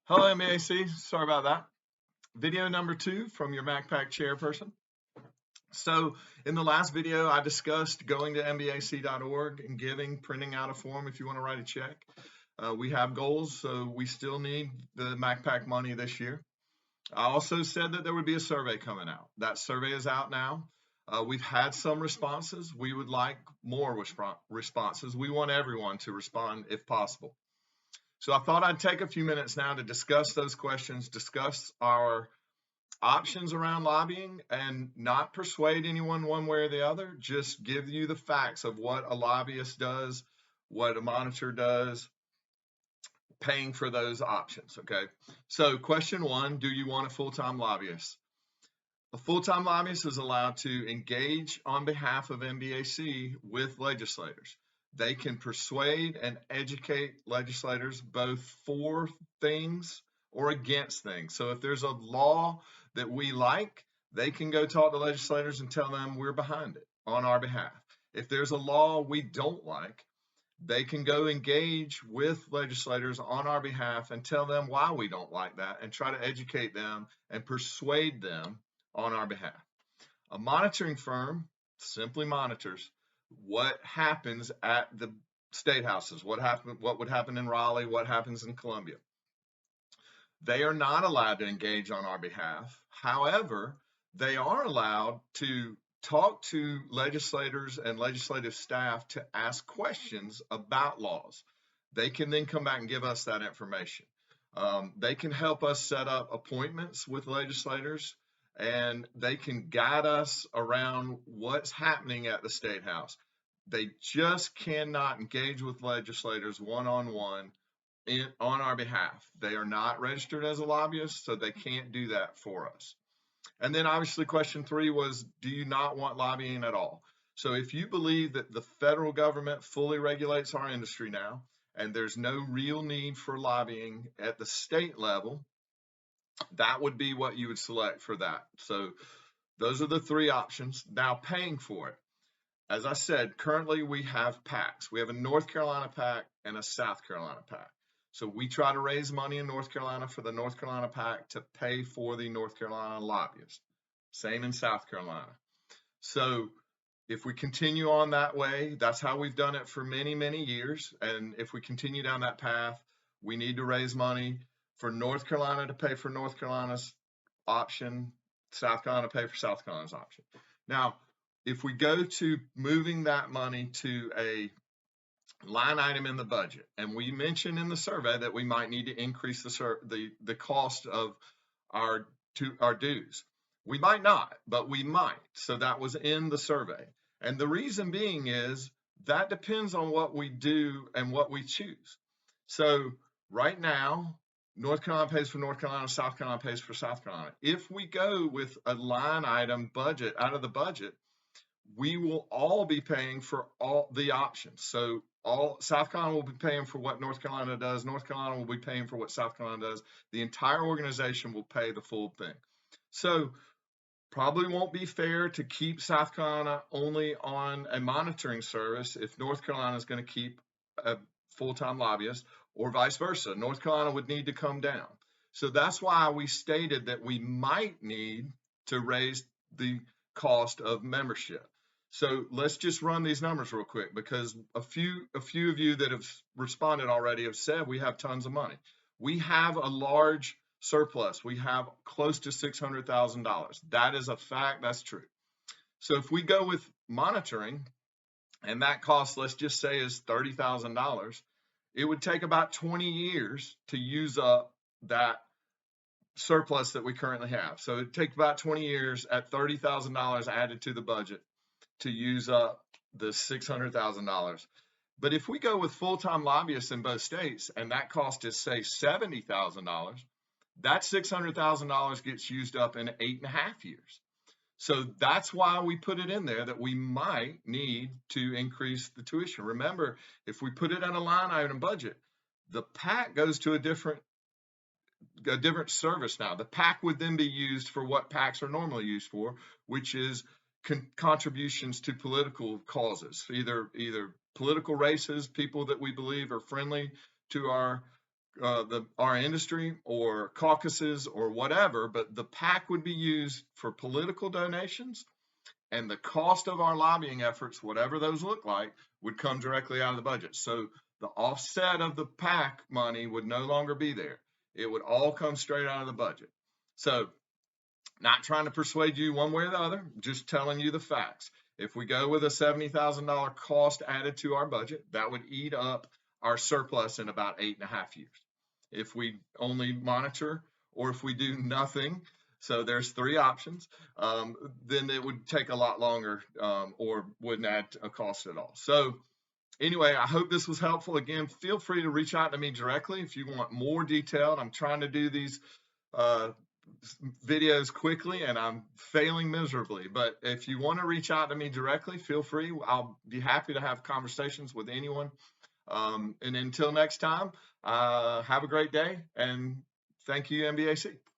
Hello, MBAC. Sorry about that. Video number 2 from your MACPAC chairperson. So in the last video, I discussed going to MBAC.org and printing out a form if you want to write a check. We have goals, so we still need the MACPAC money this year. I also said that there would be a survey coming out. That survey is out now. We've had some responses. We would like more responses. We want everyone to respond if possible. So I thought I'd take a few minutes now to discuss those questions, discuss our options around lobbying, and not persuade anyone one way or the other, just give you the facts of what a lobbyist does, what a monitor does, paying for those options, okay? So question 1, do you want a full-time lobbyist? A full-time lobbyist is allowed to engage on behalf of MBAC with legislators. They can persuade and educate legislators both for things or against things. So if there's a law that we like, they can go talk to legislators and tell them we're behind it on our behalf. If there's a law we don't like, they can go engage with legislators on our behalf and tell them why we don't like that and try to educate them and persuade them on our behalf. A monitoring firm simply monitors what happens at the state houses, what would happen in Raleigh, what happens in Columbia. They are not allowed to engage on our behalf. However, they are allowed to talk to legislators and legislative staff to ask questions about laws. They can then come back and give us that information. They can help us set up appointments with legislators, and they can guide us around what's happening at the State House. They just cannot engage with legislators one-on-one on our behalf. They are not registered as a lobbyist, so they can't do that for us. And then obviously question 3 was, do you not want lobbying at all? So if you believe that the federal government fully regulates our industry now, and there's no real need for lobbying at the state level, that would be what you would select for that. So those are the 3 options. Now, paying for it. As I said, currently we have PACs. We have a North Carolina PAC and a South Carolina PAC. So we try to raise money in North Carolina for the North Carolina PAC to pay for the North Carolina lobbyists. Same in South Carolina. So if we continue on that way, that's how we've done it for many, many years. And if we continue down that path, we need to raise money for North Carolina to pay for North Carolina's option, South Carolina to pay for South Carolina's option. Now, if we go to moving that money to a line item in the budget, and we mentioned in the survey that we might need to increase the cost of our dues. We might not, but we might. So that was in the survey. And the reason being is that depends on what we do and what we choose. So right now, North Carolina pays for North Carolina, South Carolina pays for South Carolina. If we go with a line item budget out of the budget, we will all be paying for all the options. So South Carolina will be paying for what North Carolina does. North Carolina will be paying for what South Carolina does. The entire organization will pay the full thing. So probably won't be fair to keep South Carolina only on a monitoring service if North Carolina is going to keep a full-time lobbyist, or vice versa. North Carolina would need to come down. So that's why we stated that we might need to raise the cost of membership. So let's just run these numbers real quick, because a few of you that have responded already have said we have tons of money. We have a large surplus. We have close to $600,000. That is a fact. That's true. So if we go with monitoring, and that cost, let's just say, is $30,000, it would take about 20 years to use up that surplus that we currently have. So it takes about 20 years at $30,000 added to the budget to use up the $600,000. But if we go with full-time lobbyists in both states, and that cost is, say, $70,000, that $600,000 gets used up in 8.5 years. So that's why we put it in there, that we might need to increase the tuition. Remember, if we put it on a line item budget, the PAC goes to a different service now. The PAC would then be used for what PACs are normally used for, which is contributions to political causes, either political races, people that we believe are friendly to our our industry or caucuses or whatever, but the PAC would be used for political donations, and the cost of our lobbying efforts, whatever those look like, would come directly out of the budget. So the offset of the PAC money would no longer be there. It would all come straight out of the budget. So not trying to persuade you one way or the other, just telling you the facts. If we go with a $70,000 cost added to our budget, that would eat up our surplus in about 8.5 years. If we only monitor, or if we do nothing, so there's three options, then it would take a lot longer, or wouldn't add a cost at all. So anyway, I hope this was helpful. Again, feel free to reach out to me directly if you want more detailed. I'm trying to do these videos quickly and I'm failing miserably, but if you want to reach out to me directly, feel free. I'll be happy to have conversations with anyone. And until next time, have a great day, and thank you, MBAC.